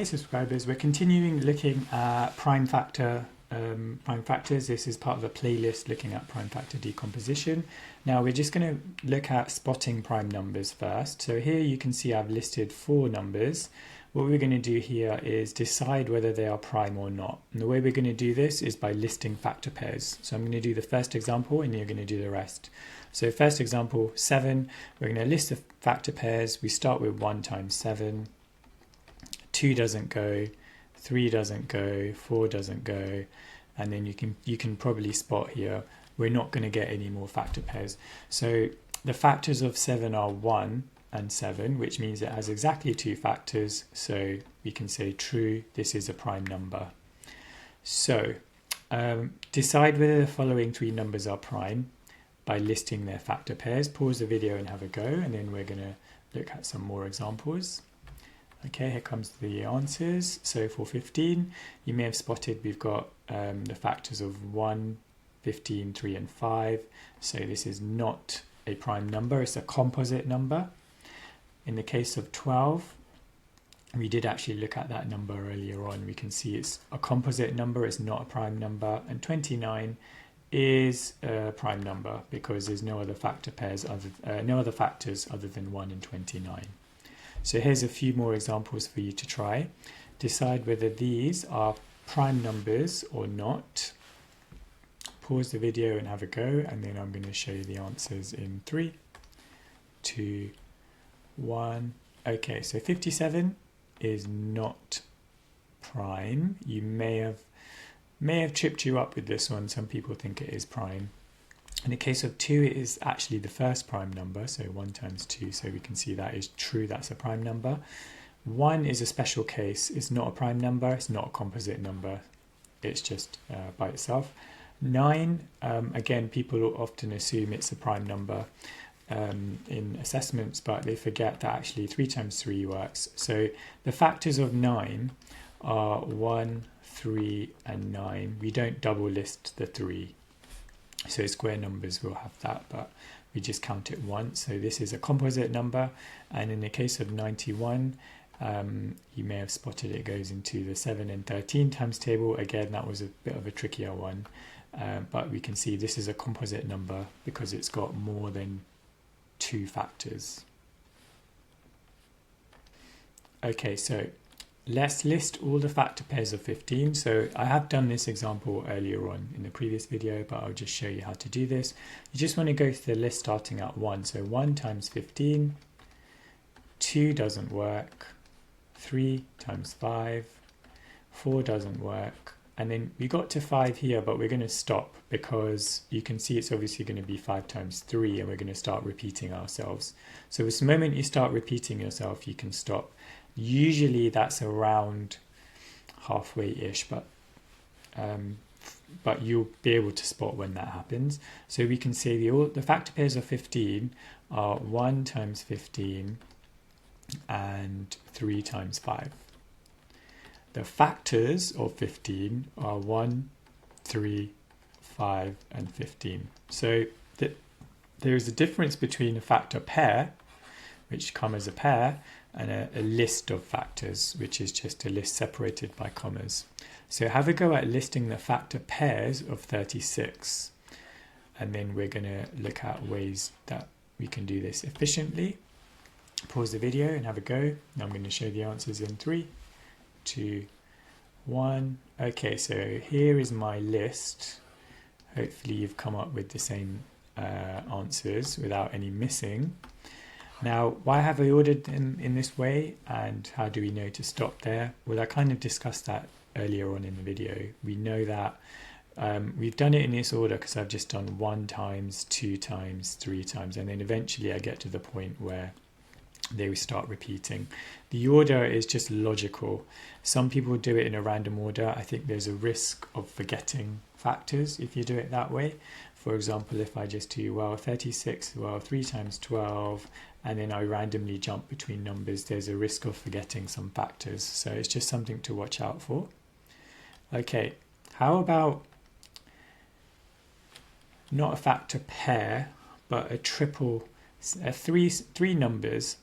Hey subscribers, we're continuing looking at prime factors. This is part of a playlist looking at prime factor decomposition. Now we're just going to look at spotting prime numbers first. So here you can see I've listed 4 numbers. What we're going to do here is decide whether they are prime or not. And the way we're going to do this is by listing factor pairs. So I'm going to do the first example and you're going to do the rest. So first example, 7, we're going to list the factor pairs. We start with 1 times 7. 2 doesn't go, 3 doesn't go, 4 doesn't go, and then you can probably spot here we're not going to get any more factor pairs. So the factors of 7 are 1 and 7, which means it has exactly 2 factors, so we can say true, this is a prime number. So decide whether the following 3 numbers are prime by listing their factor pairs. Pause the video and have a go, and then we're going to look at some more examples. Okay, here comes the answers. So for 15, you may have spotted we've got the factors of 1, 15, 3 and 5. So this is not a prime number, it's a composite number. In the case of 12, we did actually look at that number earlier on. We can see it's a composite number, it's not a prime number. And 29 is a prime number because there's no other factor pairs no other factors other than 1 and 29. So here's a few more examples for you to try. Decide whether these are prime numbers or not. Pause the video and have a go, and then I'm going to show you the answers in 3, 2, 1. Okay, so 57 is not prime. You may have tripped you up with this one. Some people think it is prime. In the case of 2, it is actually the first prime number, so 1 times 2, so we can see that is true, that's a prime number. 1 is a special case, it's not a prime number, it's not a composite number, it's just by itself. 9, again, people often assume it's a prime number in assessments, but they forget that actually 3 times 3 works. So the factors of 9 are 1, 3 and 9. We don't double list the 3. So square numbers will have that, but we just count it once. So this is a composite number. And in the case of 91, you may have spotted it goes into the 7 and 13 times table. Again, that was a bit of a trickier one. But we can see this is a composite number because it's got more than 2 factors. Okay, so let's list all the factor pairs of 15. So I have done this example earlier on in the previous video, but I'll just show you how to do this. You just want to go to the list starting at 1. So 1 times 15, 2 doesn't work, 3 times 5, 4 doesn't work. And then we got to 5 here, but we're going to stop because you can see it's obviously going to be 5 times 3 and we're going to start repeating ourselves. So the moment you start repeating yourself, you can stop. Usually that's around halfway-ish, but you'll be able to spot when that happens. So we can say the factor pairs of 15 are 1 times 15 and 3 times 5. The factors of 15 are 1, 3, 5 and 15. So there is a difference between a factor pair, which come as a pair, and a list of factors, which is just a list separated by commas. So have a go at listing the factor pairs of 36, and then we're going to look at ways that we can do this efficiently. Pause the video and have a go. Now I'm going to show the answers in 3, 2, 1. Okay, so here is my list. Hopefully you've come up with the same answers without any missing. Now, why have I ordered them in this way, and how do we know to stop there? Well, I kind of discussed that earlier on in the video. We know that we've done it in this order because I've just done 1 times, 2 times, 3 times, and then eventually I get to the point where they will start repeating. The order is just logical. Some people do it in a random order. I think there's a risk of forgetting factors if you do it that way. For example, if I just do, 36, 3 times 12, and then I randomly jump between numbers, there's a risk of forgetting some factors. So it's just something to watch out for. Okay, how about not a factor pair, but a triple, three numbers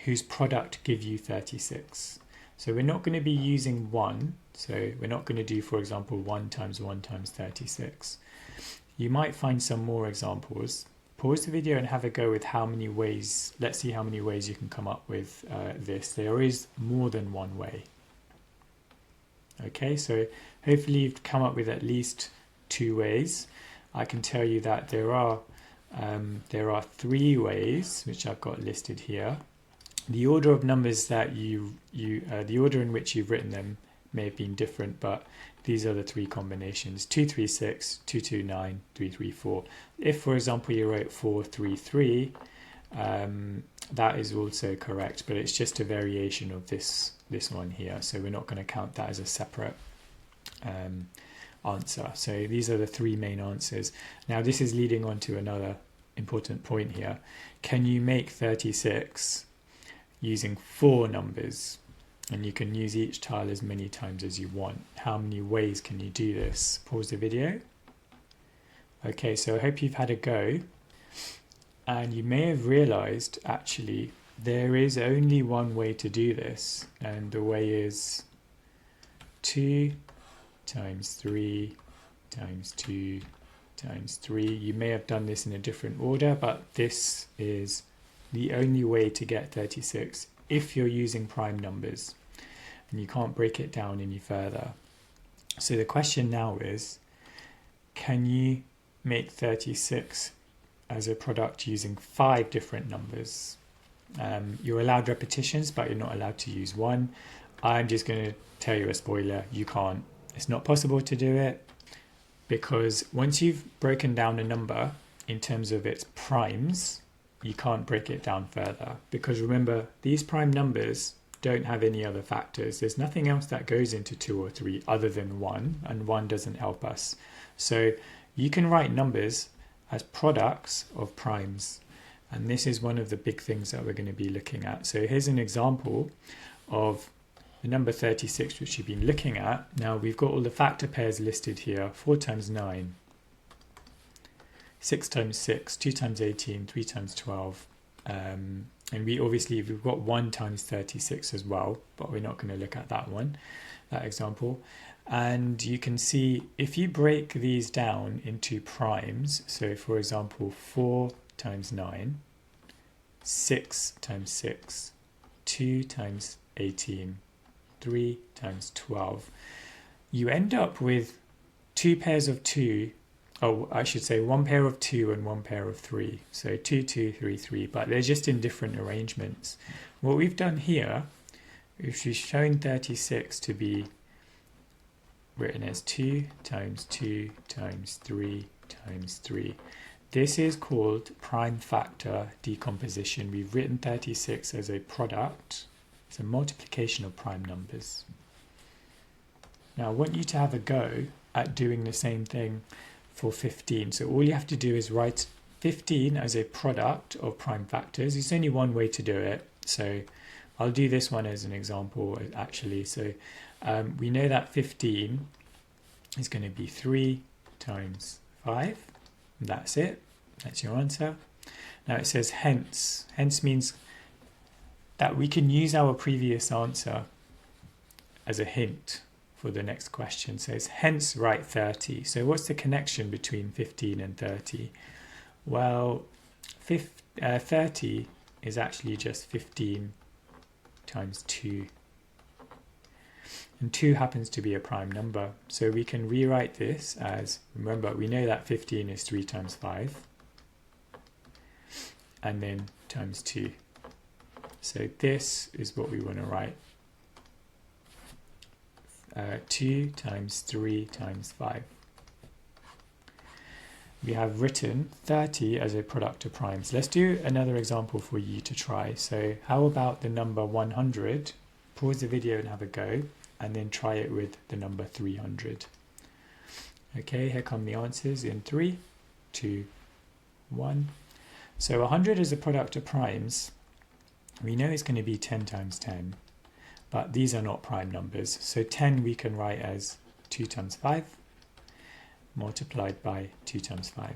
whose product give you 36. So we're not going to be using 1. So we're not going to do, for example, 1 times 1 times 36. You might find some more examples. Pause the video and have a go with how many ways. Let's see how many ways you can come up with this. There is more than one way. Okay, so hopefully you've come up with at least 2 ways. I can tell you that there are 3 ways, which I've got listed here. The order of numbers that the order in which you've written them may have been different, but these are the 3 combinations: 236, 229, 334. If, for example, you wrote 433, that is also correct, but it's just a variation of this one here, so we're not going to count that as a separate answer. So these are the 3 main answers. Now this is leading on to another important point here. Can you make 36 using 4 numbers? And you can use each tile as many times as you want. How many ways can you do this? Pause the video. Okay, so I hope you've had a go. And you may have realized, actually, there is only one way to do this. And the way is 2 times 3 times 2 times 3. You may have done this in a different order, but this is the only way to get 36 if you're using prime numbers, and you can't break it down any further. So the question now is, can you make 36 as a product using 5 different numbers? You're allowed repetitions, but you're not allowed to use 1. I'm just going to tell you a spoiler: you can't. It's not possible to do it, because once you've broken down a number in terms of its primes, you can't break it down further, because remember, these prime numbers don't have any other factors. There's nothing else that goes into 2 or 3 other than 1, and 1 doesn't help us. So you can write numbers as products of primes, and this is one of the big things that we're going to be looking at. So here's an example of the number 36, which you've been looking at. Now we've got all the factor pairs listed here: 4 times 9, 6 times 6, 2 times 18, 3 times 12. And we've got 1 times 36 as well, but we're not going to look at that example. And you can see, if you break these down into primes, so for example, 4 times 9, 6 times 6, 2 times 18, 3 times 12, you end up with 2 pairs of 2. Oh, I should say 1 pair of 2 and 1 pair of 3. So 2, 2, 3, 3, but they're just in different arrangements. What we've done here is we've shown 36 to be written as 2 times 2 times 3 times 3. This is called prime factor decomposition. We've written 36 as a product. It's a multiplication of prime numbers. Now I want you to have a go at doing the same thing for 15. So all you have to do is write 15 as a product of prime factors. It's only one way to do it. So I'll do this one as an example, actually. So we know that 15 is going to be 3 times 5. That's it. That's your answer. Now it says hence. Hence means that we can use our previous answer as a hint for the next question. So it's hence write 30. So what's the connection between 15 and 30? Well, 30 is actually just 15 times 2. And 2 happens to be a prime number. So we can rewrite this as, remember, we know that 15 is 3 times 5. And then times 2. So this is what we want to write. 2 times 3 times 5. We have written 30 as a product of primes. Let's do another example for you to try. So how about the number 100? Pause the video and have a go, and then try it with the number 300. Okay, here come the answers in 3, 2, 1. So 100 is a product of primes. We know it's going to be 10 times 10. But these are not prime numbers. So 10 we can write as 2 times 5 multiplied by 2 times 5.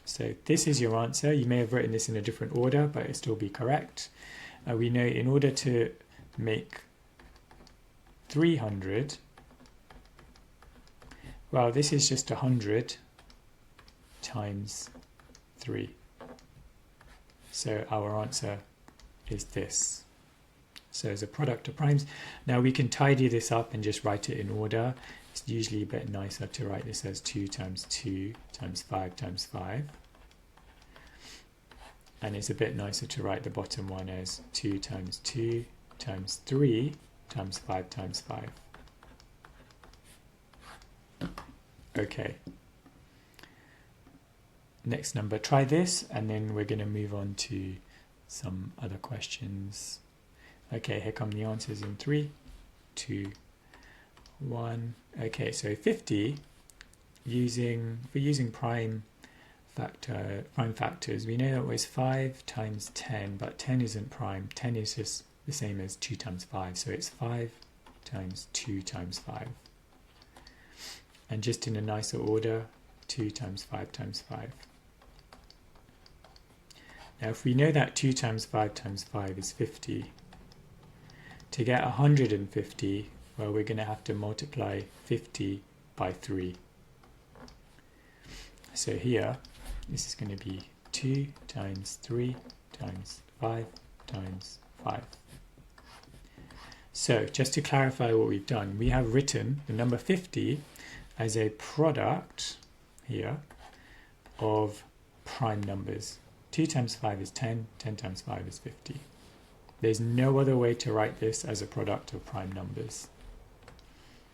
So this is your answer. You may have written this in a different order, but it'll still be correct. We know in order to make 300. Well, this is just 100 times 3. So our answer is this. So as a product of primes. Now we can tidy this up and just write it in order. It's usually a bit nicer to write this as 2 times 2 times 5 times 5. And it's a bit nicer to write the bottom one as 2 times 2 times 3 times 5 times 5. Okay. Next number, try this, and then we're going to move on to some other questions. Okay, here come the answers in 3, 2, 1. Okay, so 50, using prime factors, we know that it was 5 times 10, but 10 isn't prime. 10 is just the same as 2 times 5, so it's 5 times 2 times 5. And just in a nicer order, 2 times 5 times 5. Now if we know that 2 times 5 times 5 is 50, to get 150, well, we're going to have to multiply 50 by 3. So here, this is going to be 2 times 3 times 5 times 5. So just to clarify what we've done, we have written the number 50 as a product here of prime numbers. 2 times 5 is 10, 10 times 5 is 50. There's no other way to write this as a product of prime numbers.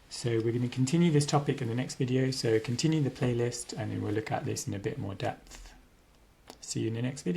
So we're going to continue this topic in the next video, so continue the playlist and then we'll look at this in a bit more depth. See you in the next video.